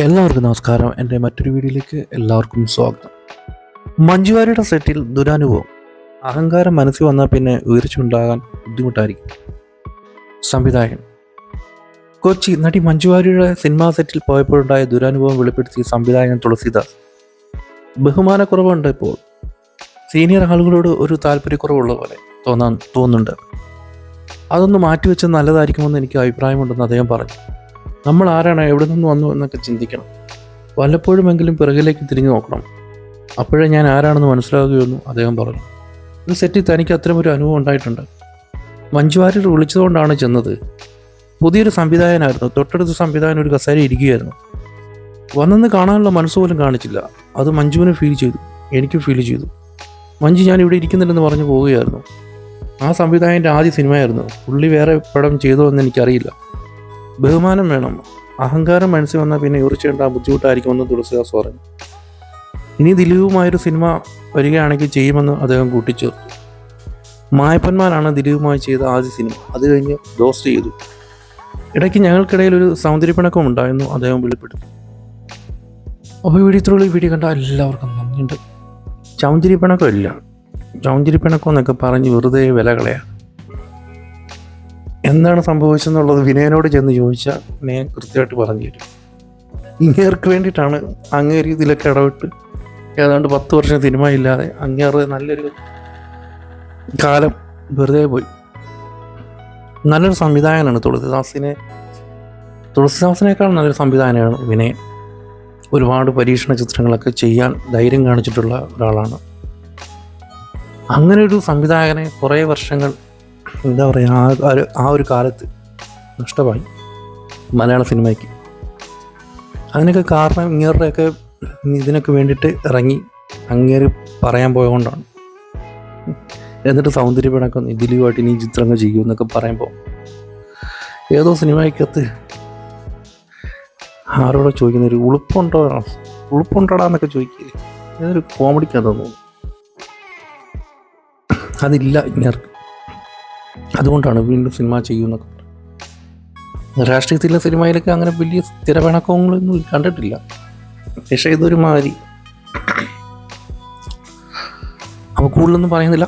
എല്ലാവർക്കും നമസ്കാരം. എൻ്റെ മറ്റൊരു വീഡിയോയിലേക്ക് എല്ലാവർക്കും സ്വാഗതം. മഞ്ജുവാരിയുടെ സെറ്റിൽ ദുരനുഭവം. അഹങ്കാരം മനസ്സിൽ വന്നാൽ പിന്നെ ഉയർച്ചയുണ്ടാകാൻ ബുദ്ധിമുട്ടായിരിക്കും. സംവിധായകൻ കൊച്ചി നടി മഞ്ജുവാരിയുടെ സിനിമാ സെറ്റിൽ പോയപ്പോഴുണ്ടായ ദുരനുഭവം വെളിപ്പെടുത്തിയ സംവിധായകൻ തുളസിദാസ്. ബഹുമാനക്കുറവുണ്ട്. ഇപ്പോൾ സീനിയർ ആളുകളോട് ഒരു താല്പര്യക്കുറവുള്ള പോലെ തോന്നുന്നുണ്ട്. അതൊന്ന് മാറ്റിവെച്ച് നല്ലതായിരിക്കുമെന്ന് എനിക്ക് അഭിപ്രായമുണ്ടെന്ന് അദ്ദേഹം പറഞ്ഞു. നമ്മൾ ആരാണ്, എവിടെ നിന്ന് വന്നു എന്നൊക്കെ ചിന്തിക്കണം. വല്ലപ്പോഴുമെങ്കിലും പിറകിലേക്ക് തിരിഞ്ഞു നോക്കണം. അപ്പോഴേ ഞാൻ ആരാണെന്ന് മനസ്സിലാകുകയെന്നു അദ്ദേഹം പറഞ്ഞു. ഒരു സെറ്റിൽ തനിക്ക് അത്തരമൊരു അനുഭവം ഉണ്ടായിട്ടുണ്ട്. മഞ്ജു വാര്യർ വിളിച്ചതുകൊണ്ടാണ് ചെന്നത്. പുതിയൊരു സംവിധായകനായിരുന്നു. തൊട്ടടുത്ത സംവിധായകൻ ഒരു കസേര ഇരിക്കുകയായിരുന്നു. വന്നെന്ന് കാണാനുള്ള മനസ്സുപോലും കാണിച്ചില്ല. അത് മഞ്ജുവിന് ഫീൽ ചെയ്തു, എനിക്കും ഫീൽ ചെയ്തു. മഞ്ജു ഞാൻ ഇവിടെ ഇരിക്കുന്നില്ലെന്ന് പറഞ്ഞു പോവുകയായിരുന്നു. ആ സംവിധായകൻ്റെ ആദ്യ സിനിമയായിരുന്നു. പുള്ളി വേറെ പടം ചെയ്തോ എന്ന് എനിക്കറിയില്ല. ബഹുമാനം വേണം. അഹങ്കാരം മനസ്സിൽ വന്നാൽ പിന്നെ ഉയർച്ചേണ്ട ബുദ്ധിമുട്ടായിരിക്കുമെന്ന് തുളസിദാസ് പറഞ്ഞു. ഇനി ദിലീപുമായൊരു സിനിമ വരികയാണെങ്കിൽ ചെയ്യുമെന്ന് അദ്ദേഹം കൂട്ടിച്ചേർത്തു. മായപ്പന്മാരാണ് ദിലീപുമായി ചെയ്ത ആദ്യ സിനിമ. അത് കഴിഞ്ഞ് ദോസ്ത് ചെയ്തു. ഇടയ്ക്ക് ഞങ്ങൾക്കിടയിൽ ഒരു സൗന്ദര്യപ്പിണക്കം ഉണ്ടായിരുന്നു അദ്ദേഹം വെളിപ്പെടുത്തി. അപ്പോൾ വീഡിയോ കണ്ട എല്ലാവർക്കും നന്ദിയുണ്ട്. സൗന്ദര്യപ്പിണക്കം ഇല്ല. സൗന്ദര്യപ്പിണക്കം എന്നൊക്കെ പറഞ്ഞ് വെറുതെ വില കളയാം. എന്താണ് സംഭവിച്ചെന്നുള്ളത് വിനയനോട് ചെന്ന് ചോദിച്ചാൽ വിനയൻ കൃത്യമായിട്ട് പറഞ്ഞു തരും. ഇങ്ങേർക്ക് വേണ്ടിയിട്ടാണ് അങ്ങേര് ഇതിലൊക്കെ ഇടപെട്ട് ഏതാണ്ട് 10 വർഷം സിനിമ ഇല്ലാതെ അങ്ങേറ് നല്ലൊരു കാലം വെറുതെ പോയി. നല്ലൊരു സംവിധായകനാണ് തുളസിദാസിനേക്കാൾ നല്ലൊരു സംവിധായകനാണ് വിനയൻ. ഒരുപാട് പരീക്ഷണ ചിത്രങ്ങളൊക്കെ ചെയ്യാൻ ധൈര്യം കാണിച്ചിട്ടുള്ള ഒരാളാണ്. അങ്ങനെ ഒരു സംവിധായകനെ കുറേ വർഷങ്ങൾ എന്താ പറയുക, ആ ഒരു കാലത്ത് നഷ്ടമായി മലയാള സിനിമയ്ക്ക്. അതിനൊക്കെ കാരണം ഇങ്ങേരുടെയൊക്കെ ഇതിനൊക്കെ വേണ്ടിയിട്ട് ഇറങ്ങി അങ്ങേര് പറയാൻ പോയതുകൊണ്ടാണ്. എന്നിട്ട് സൗന്ദര്യപ്പിണക്കം ദിലീപായിട്ട് ഇനി ചിത്രങ്ങൾ ചെയ്യൂ എന്നൊക്കെ പറയുമ്പോൾ ഏതോ സിനിമയ്ക്കകത്ത് ആരോടോ ചോദിക്കുന്നൊരു ഉളുപ്പുണ്ടോടാ എന്നൊക്കെ ചോദിക്കില്ലേ, ഏതൊരു കോമഡിക്കകത്ത് തോന്നുന്നു. അതില്ല ഇങ്ങേർക്ക്. അതുകൊണ്ടാണ് വീണ്ടും സിനിമ ചെയ്യുന്നൊക്കെ. രാഷ്ട്രീയത്തിലെ സിനിമയിലൊക്കെ അങ്ങനെ വലിയ സ്ഥിരപിണക്കങ്ങളൊന്നും കണ്ടിട്ടില്ല. പക്ഷേ ഇതൊരു മാതിരി. അപ്പോൾ കൂടുതലൊന്നും പറയുന്നില്ല.